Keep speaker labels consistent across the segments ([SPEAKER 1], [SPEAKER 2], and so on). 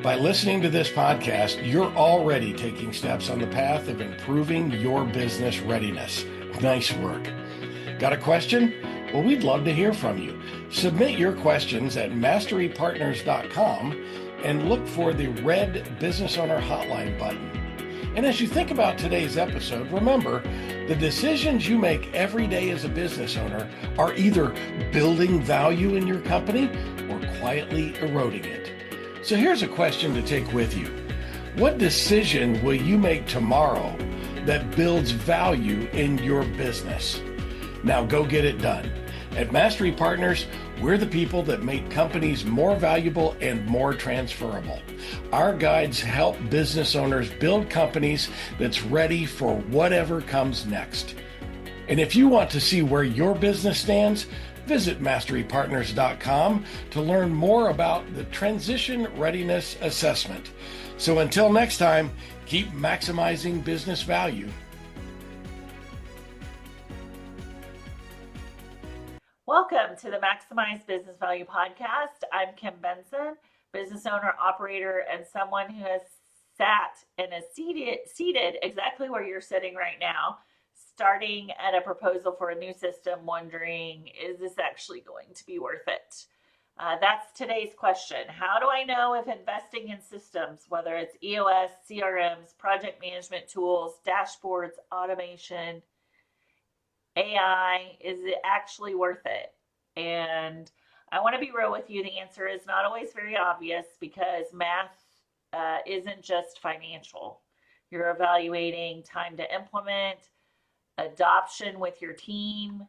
[SPEAKER 1] By listening to this podcast, you're already taking steps on the path of improving your business readiness. Nice work. Got a question? Well, we'd love to hear from you. Submit your questions at masterypartners.com and look for the red Business Owner Hotline button. And as you think about today's episode, remember, the decisions you make every day as a business owner are either building value in your company or quietly eroding it. So here's a question to take with you. What decision will you make tomorrow that builds value in your business? Now go get it done. At Mastery Partners, we're the people that make companies more valuable and more transferable. Our guides help business owners build companies that's ready for whatever comes next. And if you want to see where your business stands, visit masterypartners.com to learn more about the Transition Readiness Assessment. So until next time, keep maximizing business value.
[SPEAKER 2] Welcome to the Maximize Business Value podcast. I'm Kim Bentson, business owner, operator, and someone who has sat and is seated exactly where you're sitting right now, starting at a proposal for a new system, wondering, is this actually going to be worth it? That's today's question. How do I know if investing in systems, whether it's EOS, CRMs, project management tools, dashboards, automation, AI, is it actually worth it? And I want to be real with you. The answer is not always very obvious because math isn't just financial. You're evaluating time to implement, adoption with your team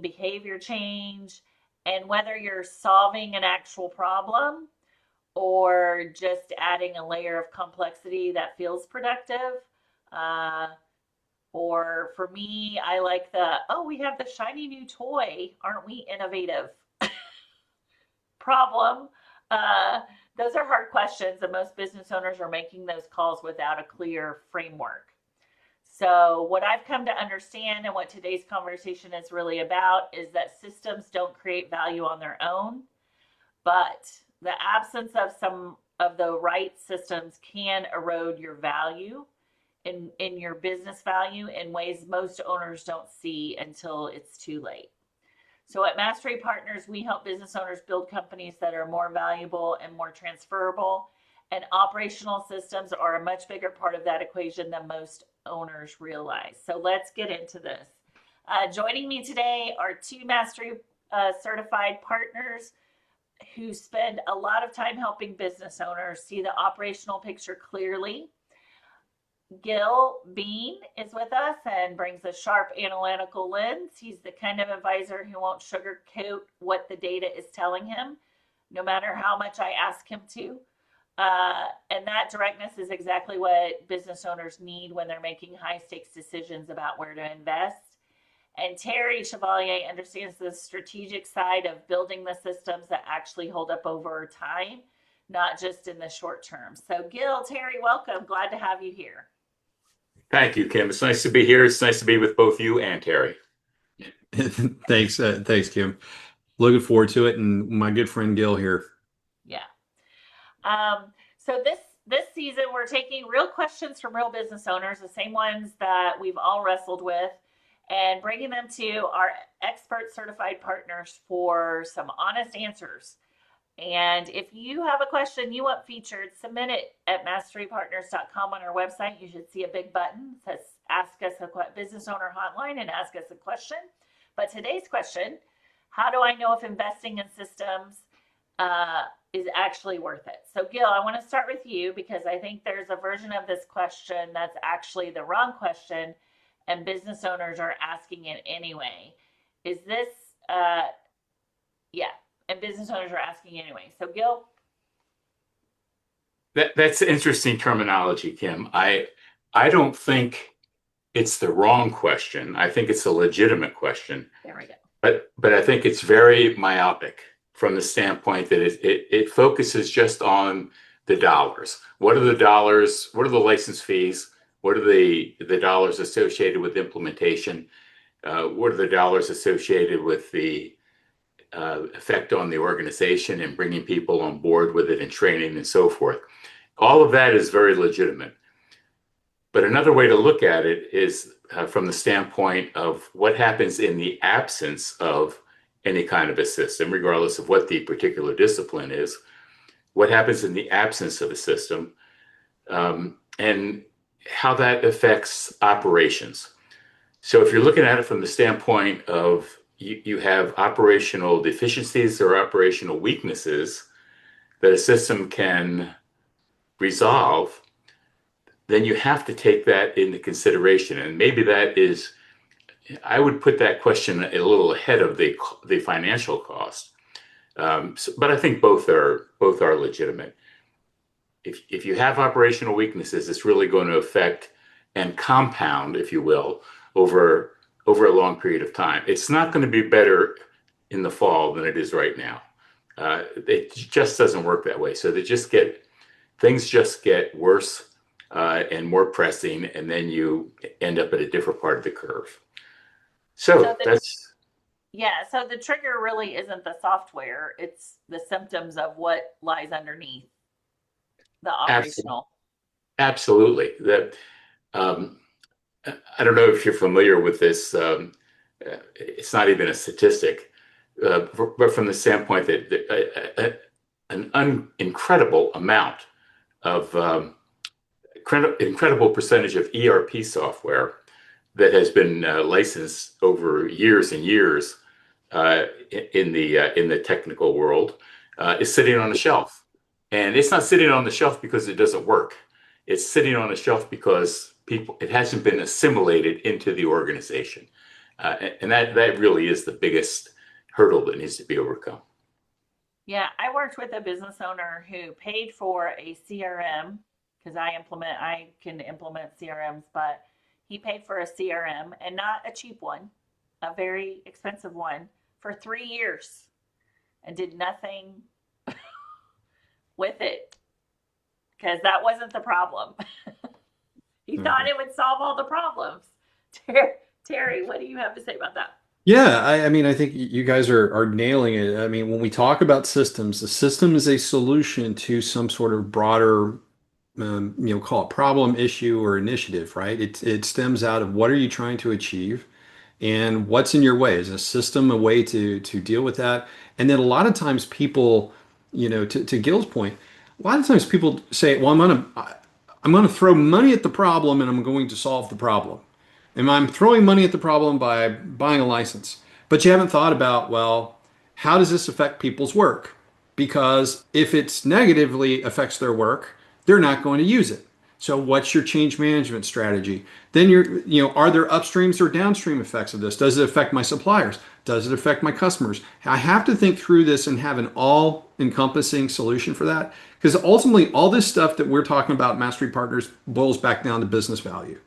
[SPEAKER 2] behavior change, and whether you're solving an actual problem or just adding a layer of complexity that feels productive. Or for me, I like we have the shiny new toy, aren't we innovative? Problem. Those are hard questions, and most business owners are making those calls without a clear framework. So what I've come to understand and what today's conversation is really about is that systems don't create value on their own, but the absence of some of the right systems can erode your value in your business value in ways most owners don't see until it's too late. So at Mastery Partners, we help business owners build companies that are more valuable and more transferable, and operational systems are a much bigger part of that equation than most owners realize. So let's get into this. Joining me today are two Mastery certified partners who spend a lot of time helping business owners see the operational picture clearly. Gil Bean is with us and brings a sharp analytical lens. He's the kind of advisor who won't sugarcoat what the data is telling him, no matter how much I ask him to. And that directness is exactly what business owners need when they're making high-stakes decisions about where to invest. And Terry Chevalier understands the strategic side of building the systems that actually hold up over time, not just in the short term. So Gil, Terry, welcome. Glad to have you here.
[SPEAKER 3] Thank you, Kim. It's nice to be here. It's nice to be with both you and Terry.
[SPEAKER 4] Thanks, Kim. Looking forward to it, and my good friend Gil here.
[SPEAKER 2] Yeah. So this season, we're taking real questions from real business owners, the same ones that we've all wrestled with, and bringing them to our expert certified partners for some honest answers. And if you have a question you want featured, submit it at masterypartners.com on our website. You should see a big button that says Ask Us a Business Owner Hotline and Ask Us a Question. But today's question, how do I know if investing in systems is actually worth it? So Gil, I want to start with you because I think there's a version of this question that's actually the wrong question and business owners are asking it anyway. Is this, and business owners are asking anyway. So Gil?
[SPEAKER 3] That's interesting terminology, Kim. I don't think it's the wrong question. I think it's a legitimate question.
[SPEAKER 2] There we go.
[SPEAKER 3] But I think it's very myopic from the standpoint that it focuses just on the dollars. What are the dollars? What are the license fees? What are the dollars associated with implementation? What are the dollars associated with the effect on the organization and bringing people on board with it and training and so forth. All of that is very legitimate. But another way to look at it is from the standpoint of what happens in the absence of any kind of a system, regardless of what the particular discipline is, what happens in the absence of a system, and how that affects operations. So if you're looking at it from the standpoint of you have operational deficiencies or operational weaknesses that a system can resolve, then you have to take that into consideration. And maybe that is, I would put that question a little ahead of the financial cost. But I think both are legitimate. If you have operational weaknesses, it's really going to affect and compound, if you will, over a long period of time. It's not going to be better in the fall than it is right now. It just doesn't work that way. So things just get worse and more pressing, and then you end up at a different part of the curve. So
[SPEAKER 2] the trigger really isn't the software, it's the symptoms of what lies underneath the operational.
[SPEAKER 3] Absolutely. I don't know if you're familiar with this. It's not even a statistic, but from the standpoint that an incredible amount of incredible percentage of ERP software that has been licensed over years and years in the technical world is sitting on a shelf. And it's not sitting on the shelf because it doesn't work. It's sitting on a shelf because it hasn't been assimilated into the organization. And that really is the biggest hurdle that needs to be overcome.
[SPEAKER 2] Yeah, I worked with a business owner who paid for a CRM because I can implement CRMs, but he paid for a CRM, and not a cheap one, a very expensive one, for 3 years and did nothing with it because that wasn't the problem. He thought it would solve all the problems. Terry, what do you have to say about that?
[SPEAKER 4] Yeah, I mean, I think you guys are nailing it. I mean, when we talk about systems, the system is a solution to some sort of broader, call it problem, issue, or initiative, right? It stems out of what are you trying to achieve and what's in your way. Is a system a way to deal with that? And then a lot of times people, to Gil's point, a lot of times people say, well, I'm gonna throw money at the problem and I'm going to solve the problem. And I'm throwing money at the problem by buying a license. But you haven't thought about, well, how does this affect people's work? Because if it's negatively affects their work, they're not going to use it. So what's your change management strategy? Then are there upstreams or downstream effects of this? Does it affect my suppliers? Does it affect my customers? I have to think through this and have an all-encompassing solution for that. Because ultimately, all this stuff that we're talking about, Mastery Partners, boils back down to business value.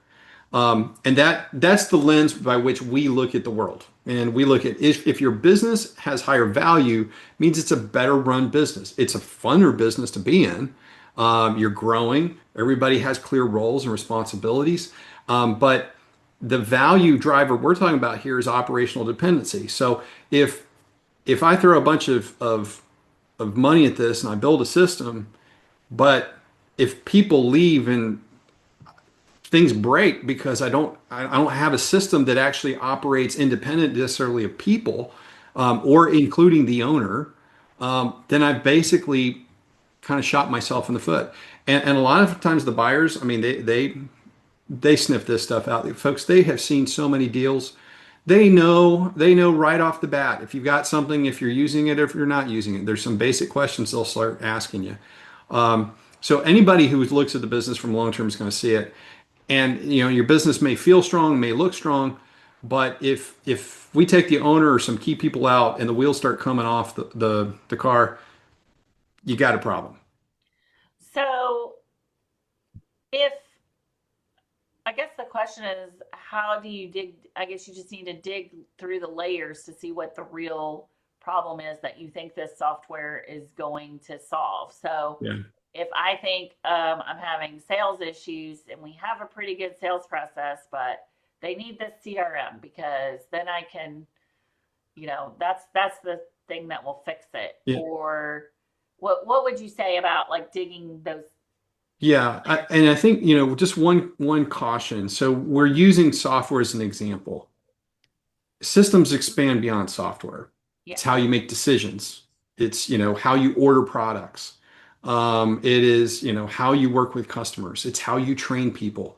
[SPEAKER 4] And that's the lens by which we look at the world. And we look at if your business has higher value, means it's a better run business. It's a funner business to be in. You're growing. Everybody has clear roles and responsibilities. But the value driver we're talking about here is operational dependency. So if I throw a bunch of money at this and I build a system, but if people leave and things break because I don't have a system that actually operates independent necessarily of people, or including the owner, then I've basically kind of shot myself in the foot. And a lot of times the buyers, I mean, they sniff this stuff out. Folks, they have seen so many deals. They know right off the bat if you've got something, if you're using it, or if you're not using it. There's some basic questions they'll start asking you. So anybody who looks at the business from long term is going to see it. And your business may feel strong, may look strong, but if we take the owner or some key people out and the wheels start coming off the car, you got a problem.
[SPEAKER 2] So I guess the question is, how do you dig? I guess you just need to dig through the layers to see what the real problem is that you think this software is going to solve. So yeah. If I think I'm having sales issues and we have a pretty good sales process, but they need this CRM because then I can, that's the thing that will fix it?
[SPEAKER 4] Yeah.
[SPEAKER 2] Or what would you say about like digging those?
[SPEAKER 4] Yeah, and I think, just one caution. So we're using software as an example. Systems expand beyond software.
[SPEAKER 2] Yeah.
[SPEAKER 4] It's how you make decisions. It's, how you order products. It is, how you work with customers. It's how you train people.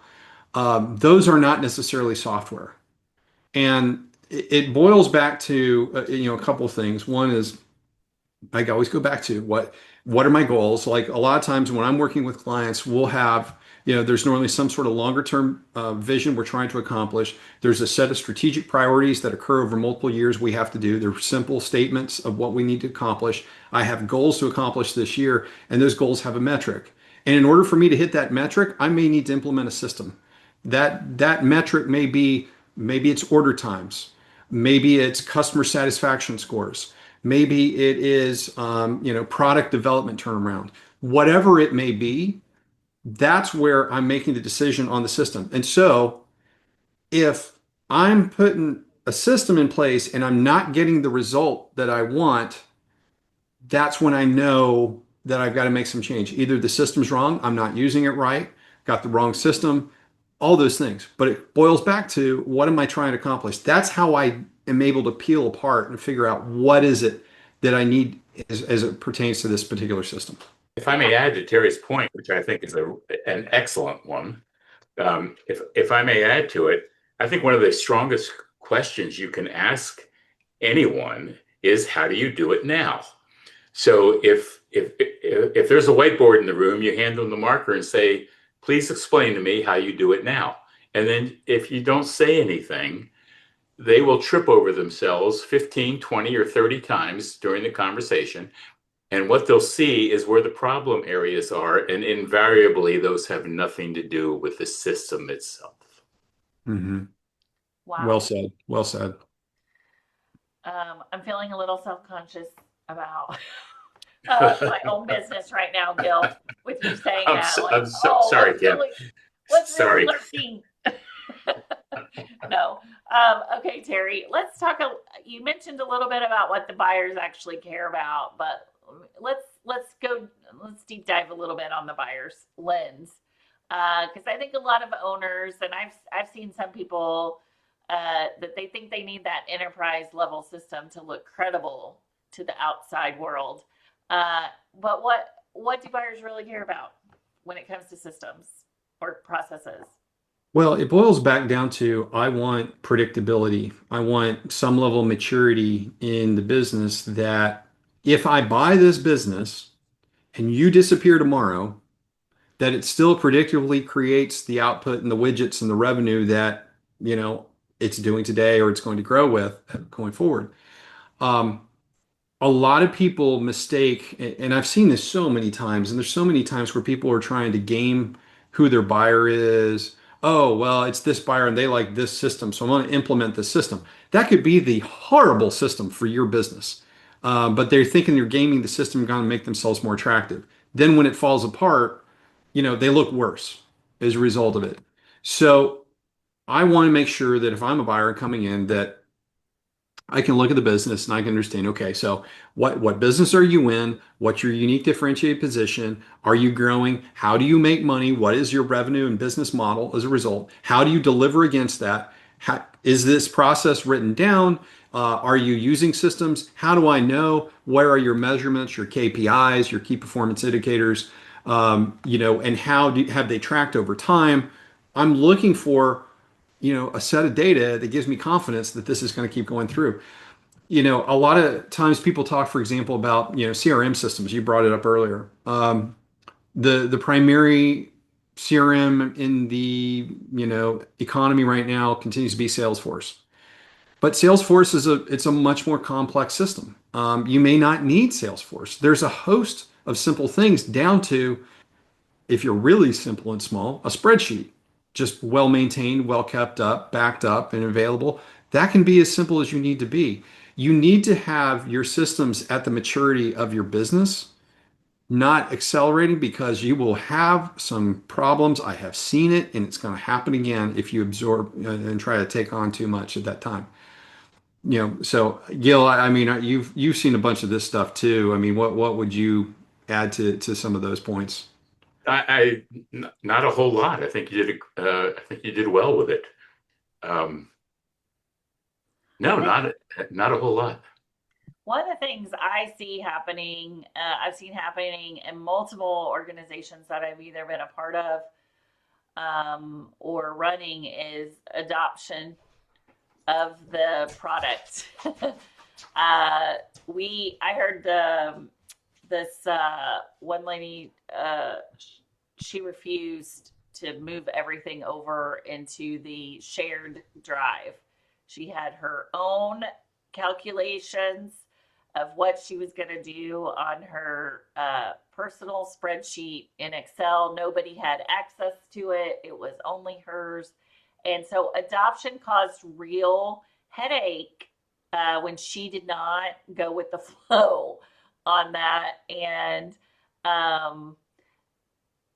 [SPEAKER 4] Those are not necessarily software. And it boils back to, a couple of things. One is I always go back to what are my goals? Like a lot of times when I'm working with clients, we'll have, there's normally some sort of longer term vision we're trying to accomplish. There's a set of strategic priorities that occur over multiple years we have to do. They're simple statements of what we need to accomplish. I have goals to accomplish this year, and those goals have a metric. And in order for me to hit that metric, I may need to implement a system. That metric maybe it's order times, maybe it's customer satisfaction scores. Maybe it is, product development turnaround. Whatever it may be, that's where I'm making the decision on the system. And so if I'm putting a system in place and I'm not getting the result that I want, that's when I know that I've got to make some change. Either the system's wrong, I'm not using it right, got the wrong system, all those things. But it boils back to what am I trying to accomplish? That's how I am able to peel apart and figure out what is it that I need as it pertains to this particular system.
[SPEAKER 3] If I may add to Terry's point, which I think is an excellent one, if I may add to it, I think one of the strongest questions you can ask anyone is, how do you do it now? So if there's a whiteboard in the room, you hand them the marker and say, please explain to me how you do it now. And then if you don't say anything, they will trip over themselves 15, 20, or 30 times during the conversation. And what they'll see is where the problem areas are. And invariably, those have nothing to do with the system itself.
[SPEAKER 4] Mm-hmm.
[SPEAKER 2] Wow.
[SPEAKER 4] Well said. Well said.
[SPEAKER 2] I'm feeling a little self-conscious about my own business right now, Gil, with you saying that.
[SPEAKER 3] Sorry, Kim.
[SPEAKER 2] What's
[SPEAKER 3] Sorry.
[SPEAKER 2] lurking? No. Okay, Terry, let's talk. You mentioned a little bit about what the buyers actually care about, but let's deep dive a little bit on the buyer's lens, because I think a lot of owners, and I've seen some people that they think they need that enterprise level system to look credible to the outside world. But what do buyers really care about when it comes to systems or processes?
[SPEAKER 4] Well, it boils back down to I want predictability. I want some level of maturity in the business that if I buy this business and you disappear tomorrow, that it still predictably creates the output and the widgets and the revenue that, it's doing today or it's going to grow with going forward. A lot of people mistake, and I've seen this so many times, and there's so many times where people are trying to game who their buyer is. Oh, well, it's this buyer and they like this system, so I'm going to implement this system. That could be the horrible system for your business. But they're thinking you're gaming the system and going to make themselves more attractive. Then when it falls apart, they look worse as a result of it. So I want to make sure that if I'm a buyer coming in, that I can look at the business and I can understand, okay, so what business are you in? What's your unique differentiated position? Are you growing? How do you make money? What is your revenue and business model as a result? How do you deliver against that? Is this process written down? Are you using systems? How do I know? Where are your measurements, your KPIs, your key performance indicators? And how have they tracked over time? I'm looking for a set of data that gives me confidence that this is going to keep going through. A lot of times people talk, for example, about, CRM systems. You brought it up earlier. The primary CRM in the, economy right now continues to be Salesforce. But Salesforce it's a much more complex system. You may not need Salesforce. There's a host of simple things down to, if you're really simple and small, a spreadsheet, just well maintained, well kept up, backed up, and available. That can be as simple as you need to be. You need to have your systems at the maturity of your business, not accelerating, because you will have some problems. I have seen it, and it's going to happen again if you absorb and try to take on too much at that time. So Gil, I mean, you've seen a bunch of this stuff too. I mean, what would you add to some of those points?
[SPEAKER 3] Not a whole lot. I think you did well with it. Um, no,
[SPEAKER 2] I think
[SPEAKER 3] not a whole lot.
[SPEAKER 2] one of the things I see happening, I've seen happening in multiple organizations that I've either been a part of or running is adoption of the product. I heard this one lady, she refused to move everything over into the shared drive. She had her own calculations of what she was going to do on her personal spreadsheet in Excel. Nobody had access to it, it was only hers. And so adoption caused real headache when she did not go with the flow on that. And,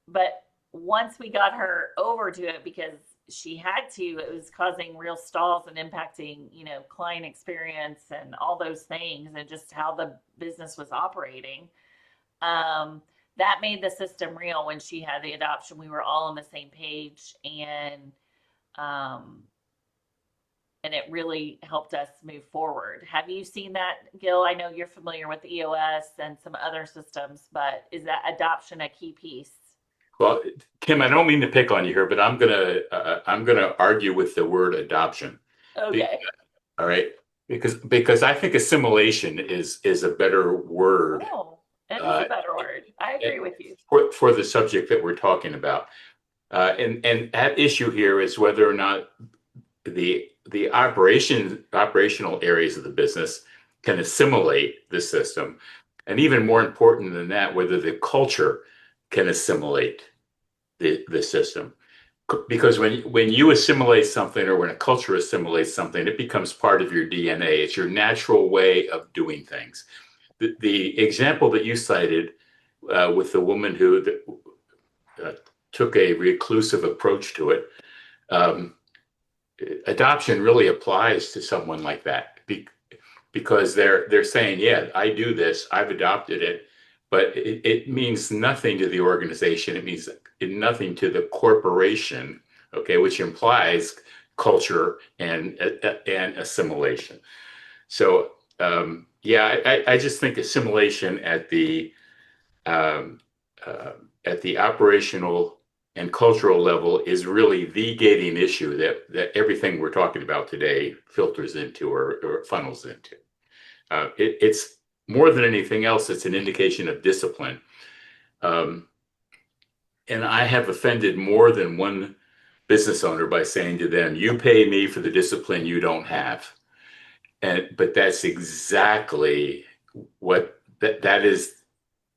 [SPEAKER 2] but once we got her over to it, because she had to, it was causing real stalls and impacting, client experience and all those things and just how the business was operating. That made the system real. When she had the adoption, we were all on the same page, um, and it really helped us move forward. Have you seen that, Gil? I know you're familiar with EOS and some other systems, but is that adoption a key piece?
[SPEAKER 3] Well, Kim, I don't mean to pick on you here, but I'm gonna argue with the word adoption. Be-
[SPEAKER 2] Okay.
[SPEAKER 3] all right, because I think assimilation is a better word
[SPEAKER 2] Oh, that is a
[SPEAKER 3] uh,
[SPEAKER 2] better word. I agree with you.
[SPEAKER 3] for the subject that we're talking about. And at issue here is whether or not the operational areas of the business can assimilate the system, and even more important than that, whether the culture can assimilate the system. Because when you assimilate something, or when a culture assimilates something, it becomes part of your DNA. It's your natural way of doing things. The example that you cited with the woman who uh, took a reclusive approach to it, um, adoption really applies to someone like that, because they're saying, yeah, I do this, I've adopted it, but it means nothing to the organization. It means nothing to the corporation, okay, which implies culture and assimilation. So yeah, I just think assimilation um, at the operational and cultural level is really the gating issue that everything we're talking about today filters into, or funnels into. It's more than anything else, it's an indication of discipline. Um, and I have offended more than one business owner by saying to them, "You pay me for the discipline you don't have." But that's exactly what that is,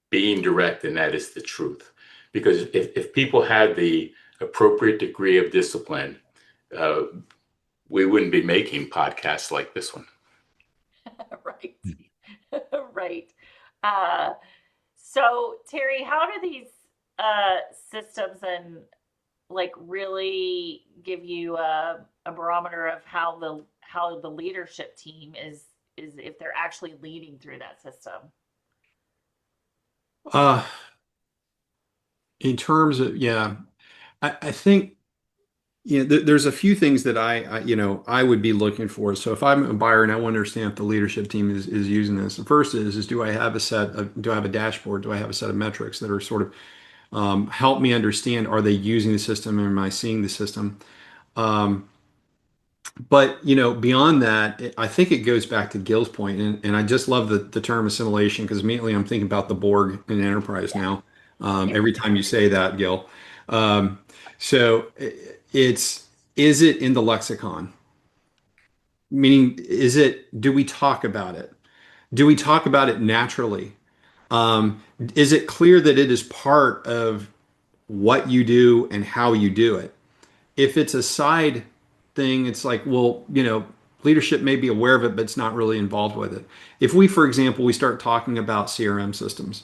[SPEAKER 3] being direct, and that is the truth. Because if people had the appropriate degree of discipline, uh, we wouldn't be making podcasts like this one.
[SPEAKER 2] Right. Right. Uh, so Terry, how do these systems and like really give you a barometer of how the leadership team is if they're actually leading through that system?
[SPEAKER 4] Uh, in terms of, yeah, I think, there's a few things that I would be looking for. So if I'm a buyer and I want to understand if the leadership team is using this, the first is do I have a dashboard? Do I have a set of metrics that are sort of help me understand, are they using the system, and am I seeing the system? Um, but beyond that, I think it goes back to Gil's point, and I just love the term assimilation, because immediately I'm thinking about the Borg in enterprise
[SPEAKER 2] Yeah.
[SPEAKER 4] now. Every time you say that, Gil. Um, so it's is it in the lexicon? Meaning, do we talk about it? Do we talk about it naturally? Is it clear that it is part of what you do and how you do it? If it's a side thing, it's like, well, leadership may be aware of it, but it's not really involved with it. If we, for example, we start talking about CRM systems,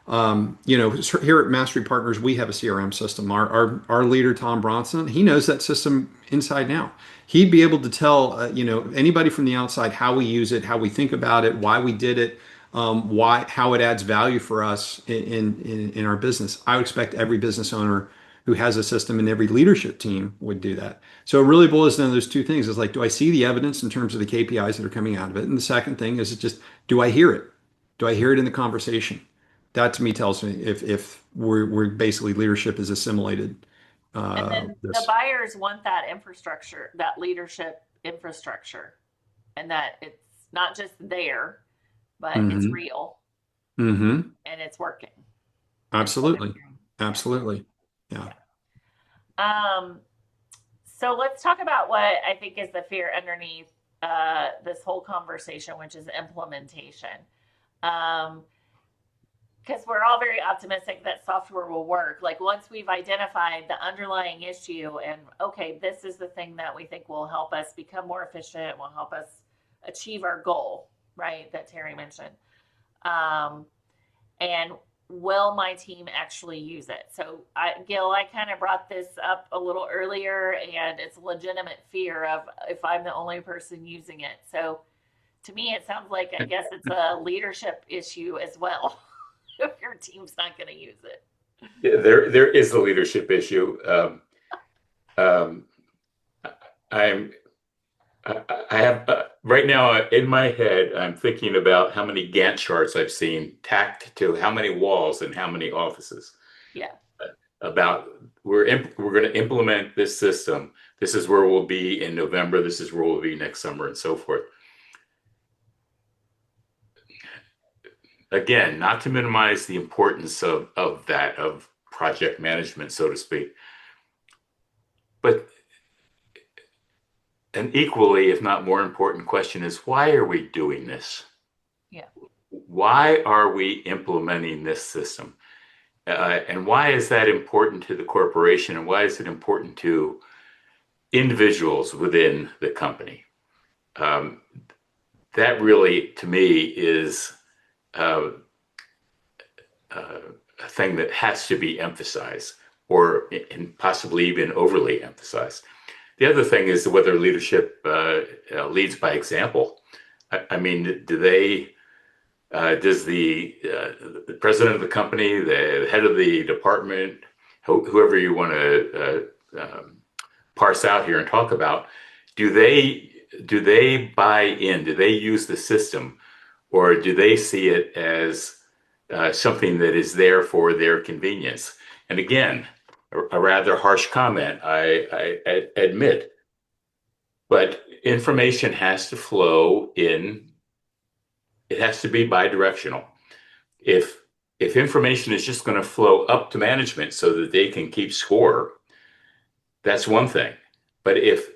[SPEAKER 4] Here at Mastery Partners, we have a CRM system. Our leader, Tom Bronson, he knows that system inside and out. He'd be able to tell, anybody from the outside how we use it, how we think about it, why we did it, how it adds value for us in our business. I would expect every business owner who has a system and every leadership team would do that. So it really boils down to those two things. It's like, do I see the evidence in terms of the KPIs that are coming out of it? And the second thing is just, do I hear it? Do I hear it in the conversation? That to me tells me if we're basically leadership is assimilated.
[SPEAKER 2] And then the buyers want that infrastructure, that leadership infrastructure, and that it's not just there, but it's real and it's working.
[SPEAKER 4] Absolutely. Absolutely. Yeah.
[SPEAKER 2] So let's talk about what I think is the fear underneath this whole conversation, which is implementation. Because we're all very optimistic that software will work. Like once we've identified the underlying issue and, okay, this is the thing that we think will help us become more efficient, will help us achieve our goal, right, that Terry mentioned. And will my team actually use it? So, Gil, I kind of brought this up a little earlier, and it's a legitimate fear of if I'm the only person using it. So to me, it sounds like, I guess it's a leadership issue as well. If your team's not going to use it.
[SPEAKER 3] Yeah, there is a leadership issue. I have right now in my head, I'm thinking about how many Gantt charts I've seen tacked to how many walls and how many offices.
[SPEAKER 2] Yeah.
[SPEAKER 3] About we're going to implement this system. This is where we'll be in November. This is where we'll be next summer, and so forth. Again, not to minimize the importance of project management, so to speak, but an equally, if not more important question is, why are we doing this?
[SPEAKER 2] Yeah.
[SPEAKER 3] Why are we implementing this system? And why is that important to the corporation? And why is it important to individuals within the company? That really, to me, is a thing that has to be emphasized, and possibly even overly emphasized. The other thing is whether leadership leads by example. I mean, does the president of the company, the head of the department, whoever you want to parse out here and talk about, do they buy in? Do they use the system, or do they see it as something that is there for their convenience? And again, a rather harsh comment, I admit, but information has to flow in. It has to be bi-directional. If information is just going to flow up to management so that they can keep score, that's one thing. But if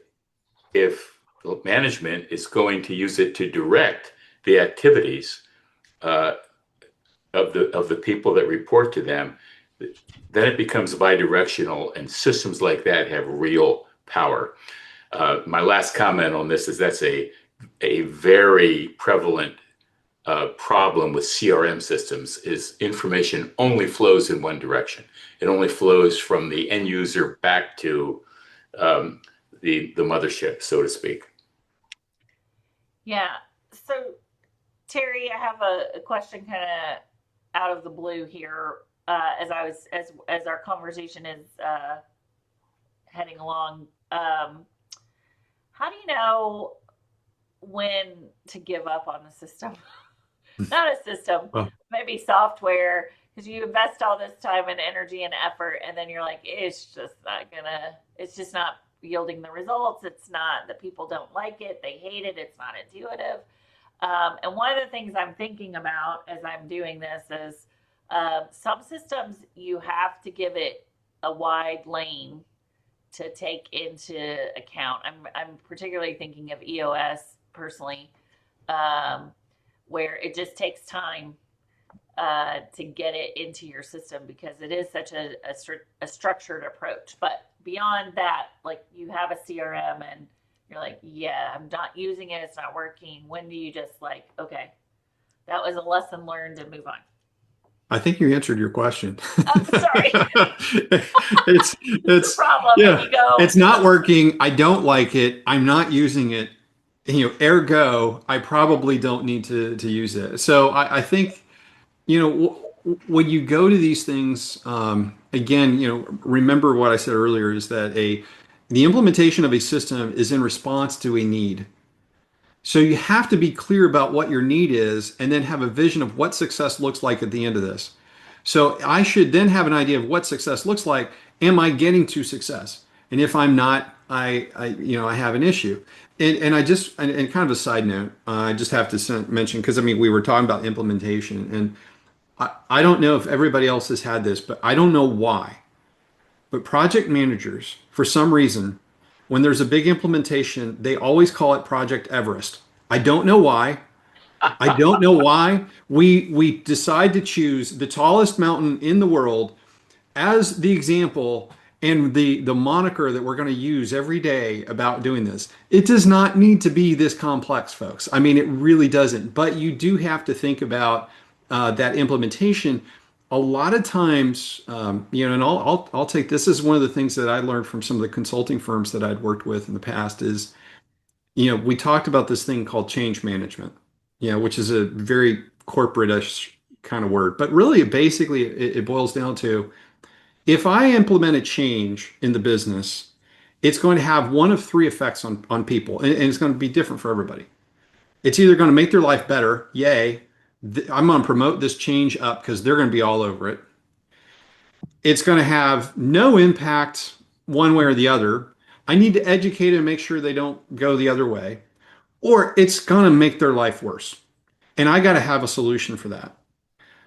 [SPEAKER 3] management is going to use it to direct the activities of the people that report to them, then it becomes bi-directional, and systems like that have real power. My last comment on this is that's a very prevalent problem with CRM systems is information only flows in one direction. It only flows from the end user back to the mothership, so to speak.
[SPEAKER 2] Yeah. So, Terry, I have a question kind of out of the blue here. As our conversation is heading along, how do you know when to give up on the system? Not a system, maybe software, because you invest all this time and energy and effort, and then you're like, it's just not yielding the results. It's not, the people don't like it, they hate it, it's not intuitive. And one of the things I'm thinking about as I'm doing this is some systems you have to give it a wide lane to take into account. I'm particularly thinking of EOS personally, where it just takes time to get it into your system because it is such a structured approach. But beyond that, like you have a CRM and you're like, yeah, I'm not using it, it's not working. When do you just like, okay, that was a lesson learned and move on?
[SPEAKER 4] I think you answered your question.
[SPEAKER 2] I'm sorry. It's a
[SPEAKER 4] It's
[SPEAKER 2] problem when
[SPEAKER 4] yeah,
[SPEAKER 2] you go,
[SPEAKER 4] it's not working. I don't like it. I'm not using it. Ergo, I probably don't need to use it. So I think, when you go to these things, again, remember what I said earlier is that the implementation of a system is in response to a need. So you have to be clear about what your need is and then have a vision of what success looks like at the end of this. So I should then have an idea of what success looks like. Am I getting to success? And if I'm not, I have an issue. And and kind of a side note, I just have to mention, because I mean, we were talking about implementation, and I don't know if everybody else has had this, but I don't know why. But project managers, for some reason, when there's a big implementation, they always call it Project Everest. I don't know why. I don't know why. We decide to choose the tallest mountain in the world as the example and the moniker that we're going to use every day about doing this. It does not need to be this complex, folks. I mean, it really doesn't. But you do have to think about that implementation. A lot of times, and I'll take this as one of the things that I learned from some of the consulting firms that I'd worked with in the past is, we talked about this thing called change management, which is a very corporate-ish kind of word. But really, basically, it boils down to, if I implement a change in the business, it's going to have one of three effects on people, and it's going to be different for everybody. It's either going to make their life better, yay, I'm going to promote this change up because they're going to be all over it. It's going to have no impact one way or the other. I need to educate and make sure they don't go the other way, or it's going to make their life worse. And I got to have a solution for that.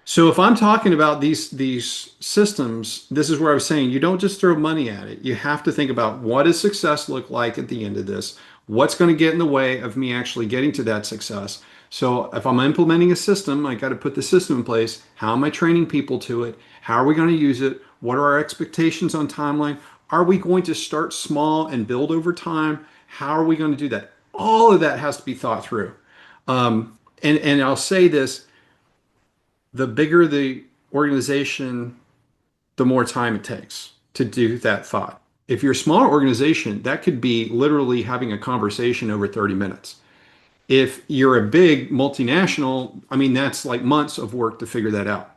[SPEAKER 4] So if I'm talking about these systems, this is where I was saying you don't just throw money at it. You have to think about, what does success look like at the end of this? What's going to get in the way of me actually getting to that success? So if I'm implementing a system, I got to put the system in place. How am I training people to it? How are we going to use it? What are our expectations on timeline? Are we going to start small and build over time? How are we going to do that? All of that has to be thought through. And I'll say this, the bigger the organization, the more time it takes to do that thought. If you're a smaller organization, that could be literally having a conversation over 30 minutes. If you're a big multinational, I mean, that's like months of work to figure that out.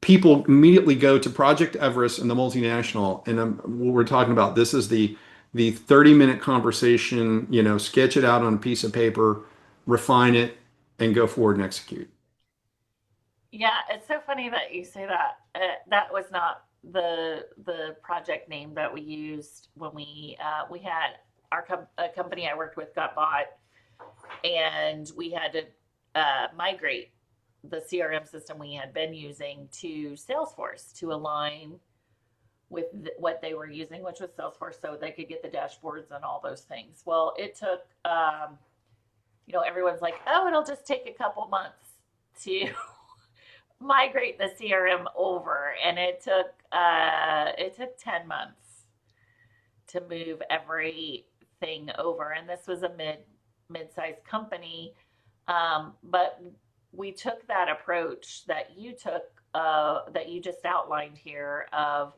[SPEAKER 4] People immediately go to Project Everest and the multinational, and what we're talking about, this is the 30-minute conversation, sketch it out on a piece of paper, refine it, and go forward and execute.
[SPEAKER 2] yeah, it's so funny that you say that. That was not the project name that we used when we had a company I worked with got bought, and we had to migrate the CRM system we had been using to Salesforce to align with what they were using, which was Salesforce, so they could get the dashboards and all those things. Well, it took, everyone's like, oh, it'll just take a couple months to migrate the CRM over, and it took 10 months to move everything over. And this was a mid-sized company, but we took that approach that you took, that you just outlined here of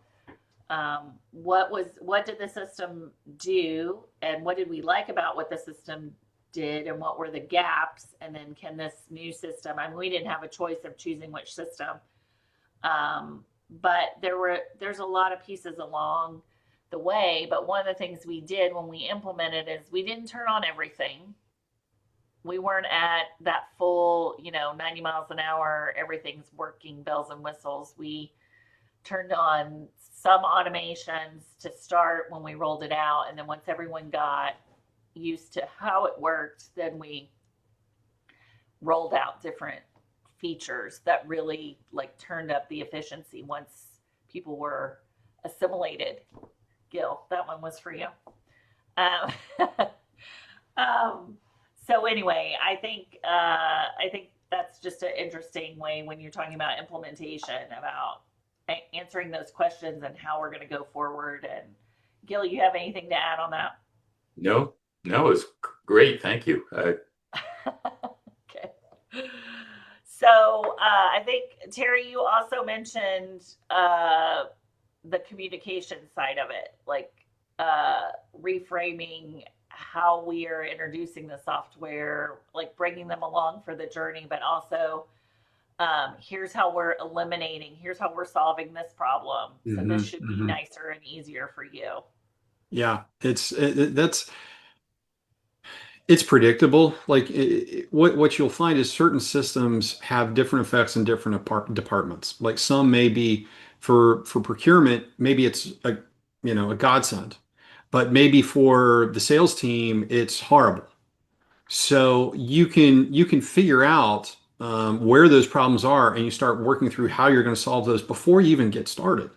[SPEAKER 2] what did the system do, and what did we like about what the system did, and what were the gaps, and then can this new system, I mean, we didn't have a choice of choosing which system, but there's a lot of pieces along the way. But one of the things we did when we implemented is we didn't turn on everything. We weren't at that full 90 miles an hour, everything's working, bells and whistles. We turned on some automations to start when we rolled it out, and then once everyone got used to how it worked, then we rolled out different features that really turned up the efficiency once people were assimilated. Gil, that one was for you. So anyway, I think that's just an interesting way when you're talking about implementation, about answering those questions and how we're going to go forward. And Gil, you have anything to add on that?
[SPEAKER 3] No, it's great. Thank you.
[SPEAKER 2] Okay. So I think, Terry, you also mentioned the communication side of it, like reframing how we are introducing the software, like bringing them along for the journey, but also here's how we're eliminating, here's how we're solving this problem. So this should be nicer and easier for you.
[SPEAKER 4] Yeah, it's predictable. Like what you'll find is certain systems have different effects in different departments. Like some may be for procurement, maybe it's a godsend, but maybe for the sales team, it's horrible. So you can figure out where those problems are, and you start working through how you're going to solve those before you even get started.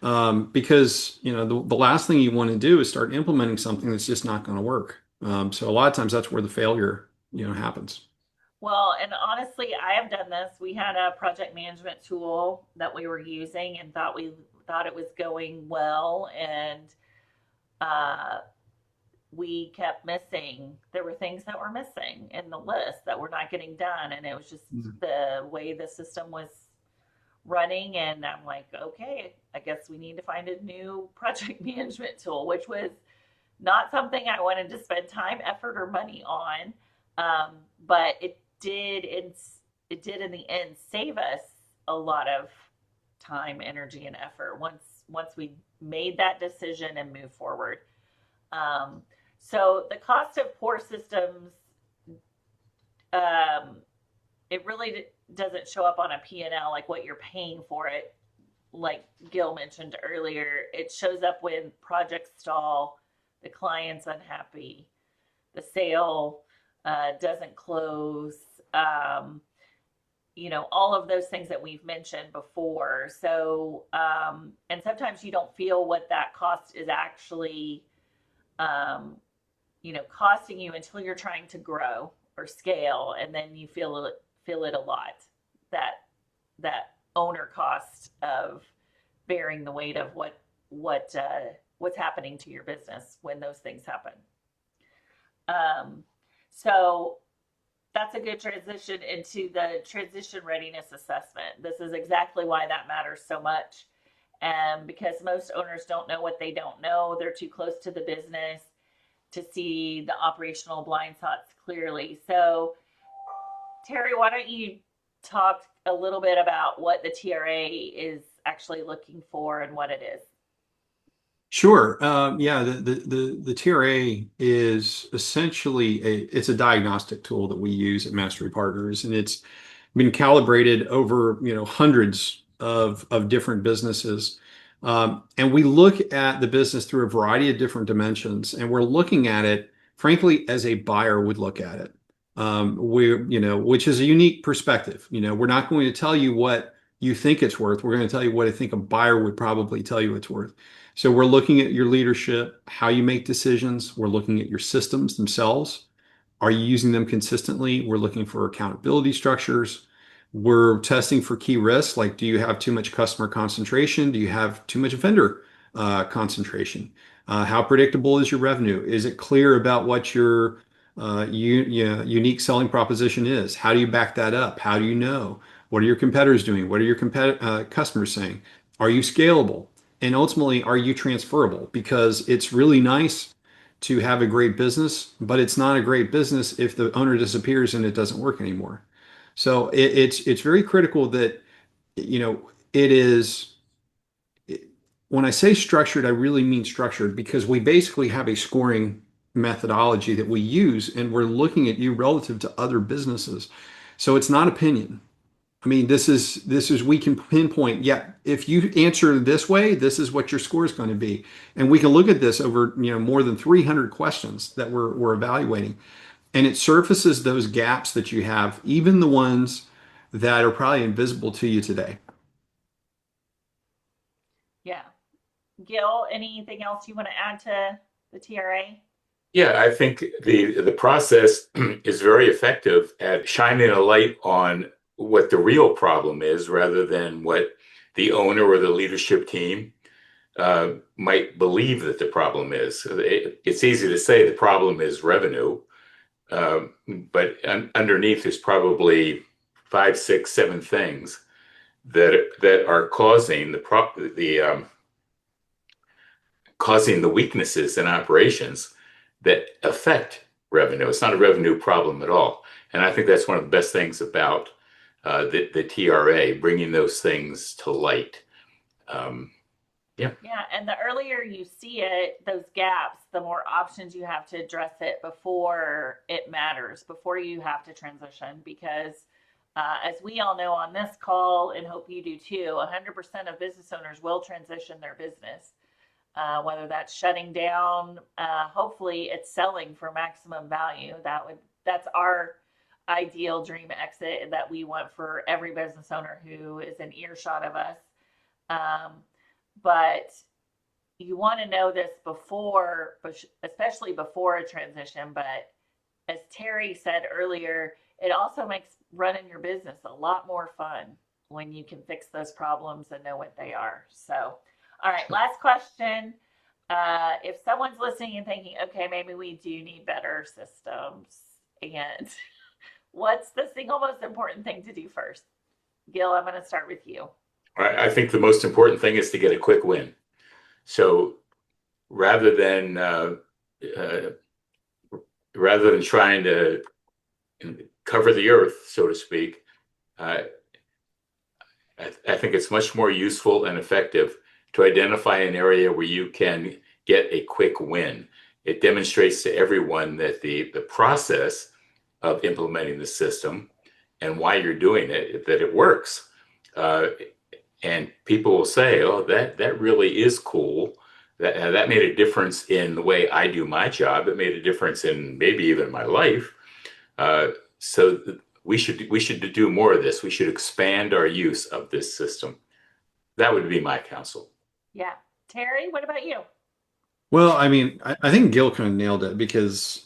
[SPEAKER 4] Because the last thing you want to do is start implementing something that's just not going to work. So a lot of times that's where the failure happens.
[SPEAKER 2] Well, and honestly, I have done this. We had a project management tool that we were using and thought it was going well, and uh, we kept missing. There were things that were missing in the list that were not getting done, and it was just the way the system was running. And I'm like, okay, I guess we need to find a new project management tool, which was not something I wanted to spend time, effort, or money on. But it did in the end save us a lot of time, energy, and effort once we made that decision and moved forward. So the cost of poor systems, it really doesn't show up on a P&L like what you're paying for it. Like Gil mentioned earlier, it shows up when projects stall, the client's unhappy, the sale doesn't close, all of those things that we've mentioned before. So, and sometimes you don't feel what that cost is actually, costing you until you're trying to grow or scale, and then you feel it a lot. That owner cost of bearing the weight of what's happening to your business when those things happen. So that's a good transition into the transition readiness assessment. This is exactly why that matters so much. Because most owners don't know what they don't know. They're too close to the business to see the operational blind spots clearly. So, Terry, why don't you talk a little bit about what the TRA is actually looking for and what it is?
[SPEAKER 4] Sure. Yeah, the TRA is essentially it's a diagnostic tool that we use at Mastery Partners, and it's been calibrated over hundreds of different businesses. And we look at the business through a variety of different dimensions, and we're looking at it, frankly, as a buyer would look at it. Which is a unique perspective. We're not going to tell you what you think it's worth. We're going to tell you what I think a buyer would probably tell you it's worth. So we're looking at your leadership, how you make decisions. We're looking at your systems themselves. Are you using them consistently? We're looking for accountability structures. We're testing for key risks, like do you have too much customer concentration? Do you have too much vendor concentration? How predictable is your revenue? Is it clear about what your unique selling proposition is? How do you back that up? How do you know? What are your competitors doing? What are your customers saying? Are you scalable? And ultimately, are you transferable? Because it's really nice to have a great business, but it's not a great business if the owner disappears and it doesn't work anymore. So it's very critical that it is. When I say structured, I really mean structured, because we basically have a scoring methodology that we use, and we're looking at you relative to other businesses. So it's not opinion. I mean, this is we can pinpoint, yeah, if you answer this way, this is what your score is going to be. And we can look at this over, more than 300 questions that we're evaluating. And it surfaces those gaps that you have, even the ones that are probably invisible to you today.
[SPEAKER 2] Yeah. Gil, anything else you want to add to the TRA?
[SPEAKER 3] Yeah, I think the process is very effective at shining a light on what the real problem is, rather than what the owner or the leadership team might believe that the problem is. It's easy to say the problem is revenue, but underneath is probably 5, 6, 7 things that are causing causing the weaknesses in operations that affect revenue. It's not a revenue problem at all. And I think that's one of the best things about the TRA, bringing those things to light.
[SPEAKER 2] Yeah, and the earlier you see it, those gaps, the more options you have to address it before it matters, before you have to transition. Because as we all know on this call, and hope you do too, 100% of business owners will transition their business. Whether that's shutting down, hopefully it's selling for maximum value. That's our ideal dream exit that we want for every business owner who is in earshot of us. But you want to know this before, especially before a transition. But as Terry said earlier, it also makes running your business a lot more fun when you can fix those problems and know what they are. So, all right, last question. If someone's listening and thinking, okay, maybe we do need better systems, and what's the single most important thing to do first? Gil, I'm going to start with you.
[SPEAKER 3] I think the most important thing is to get a quick win. So rather than trying to cover the earth, so to speak, I think it's much more useful and effective to identify an area where you can get a quick win. It demonstrates to everyone that the process of implementing the system and why you're doing it, that it works. And people will say, oh, that really is cool. That made a difference in the way I do my job. It made a difference in maybe even my life. So we should do more of this. We should expand our use of this system. That would be my counsel.
[SPEAKER 2] Yeah. Terry, what about you?
[SPEAKER 4] Well, I mean, I think Gil kind of nailed it, because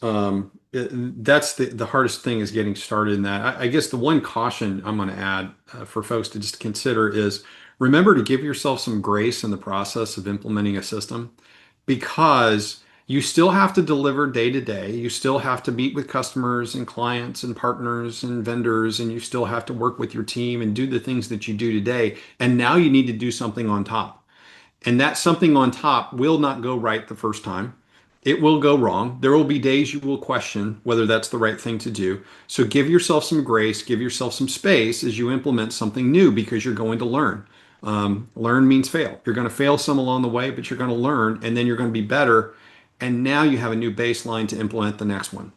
[SPEAKER 4] that's the hardest thing, is getting started in that. I guess the one caution I'm going to add for folks to just consider is, remember to give yourself some grace in the process of implementing a system, because you still have to deliver day to day. You still have to meet with customers and clients and partners and vendors, and you still have to work with your team and do the things that you do today. And now you need to do something on top. And that something on top will not go right the first time. It will go wrong. There will be days you will question whether that's the right thing to do. So give yourself some grace, give yourself some space as you implement something new, because you're going to learn. Learn means fail. You're going to fail some along the way, but you're going to learn, and then you're going to be better. And now you have a new baseline to implement the next one.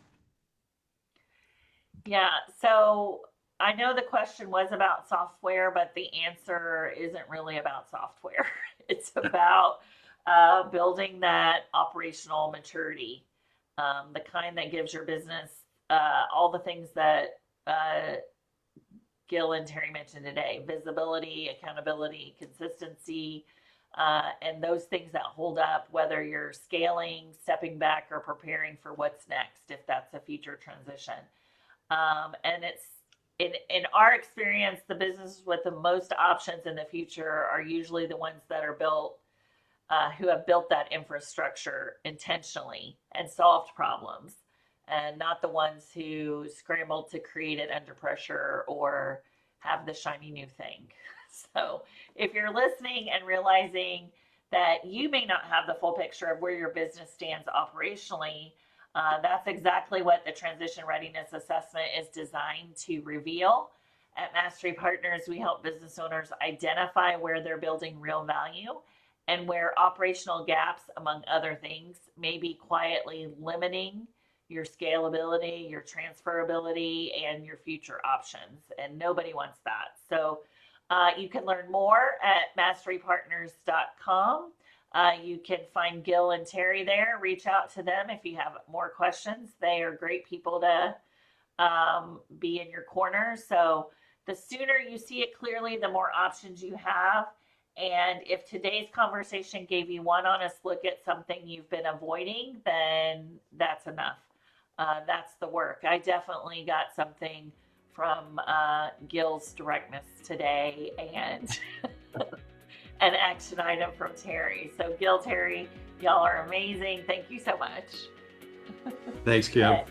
[SPEAKER 2] Yeah. So I know the question was about software, but the answer isn't really about software. It's about building that operational maturity, the kind that gives your business all the things that Gil and Terry mentioned today: visibility, accountability, consistency, and those things that hold up, whether you're scaling, stepping back, or preparing for what's next, if that's a future transition. And it's in our experience, the businesses with the most options in the future are usually the ones that are built, who have built that infrastructure intentionally and solved problems, and not the ones who scrambled to create it under pressure or have the shiny new thing. So if you're listening and realizing that you may not have the full picture of where your business stands operationally, that's exactly what the Transition Readiness Assessment is designed to reveal. At Mastery Partners, we help business owners identify where they're building real value and where operational gaps, among other things, may be quietly limiting your scalability, your transferability, and your future options. And nobody wants that. So you can learn more at masterypartners.com. You can find Gil and Terry there. Reach out to them if you have more questions. They are great people to be in your corner. So the sooner you see it clearly, the more options you have. And if today's conversation gave you one honest look at something you've been avoiding, then that's enough. That's the work. I definitely got something from Gil's directness today, and an action item from Terry. So Gil, Terry, y'all are amazing. Thank you so much.
[SPEAKER 4] Thanks, Kim.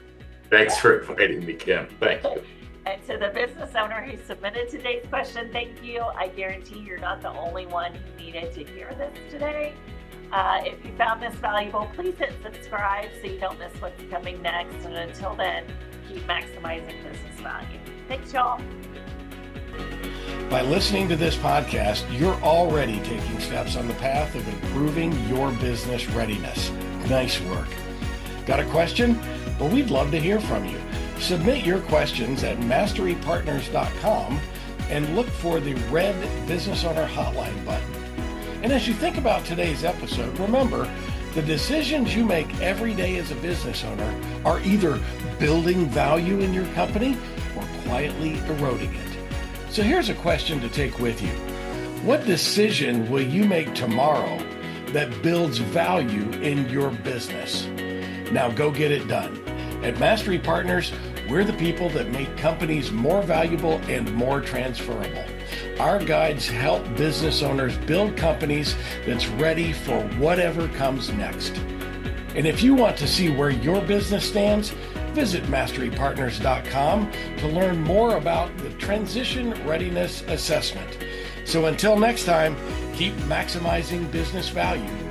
[SPEAKER 3] Thanks for inviting me, Kim. Thank you.
[SPEAKER 2] And to the business owner who submitted today's question, thank you. I guarantee you're not the only one who needed to hear this today. If you found this valuable, please hit subscribe so you don't miss what's coming next. And until then, keep maximizing business value. Thanks, y'all.
[SPEAKER 1] By listening to this podcast, you're already taking steps on the path of improving your business readiness. Nice work. Got a question? Well, we'd love to hear from you. Submit your questions at masterypartners.com and look for the red Business Owner Hotline button. And as you think about today's episode, remember, the decisions you make every day as a business owner are either building value in your company or quietly eroding it. So here's a question to take with you. What decision will you make tomorrow that builds value in your business? Now go get it done. At Mastery Partners, we're the people that make companies more valuable and more transferable. Our guides help business owners build companies that's ready for whatever comes next. And if you want to see where your business stands, visit masterypartners.com to learn more about the Transition Readiness Assessment. So until next time, keep maximizing business value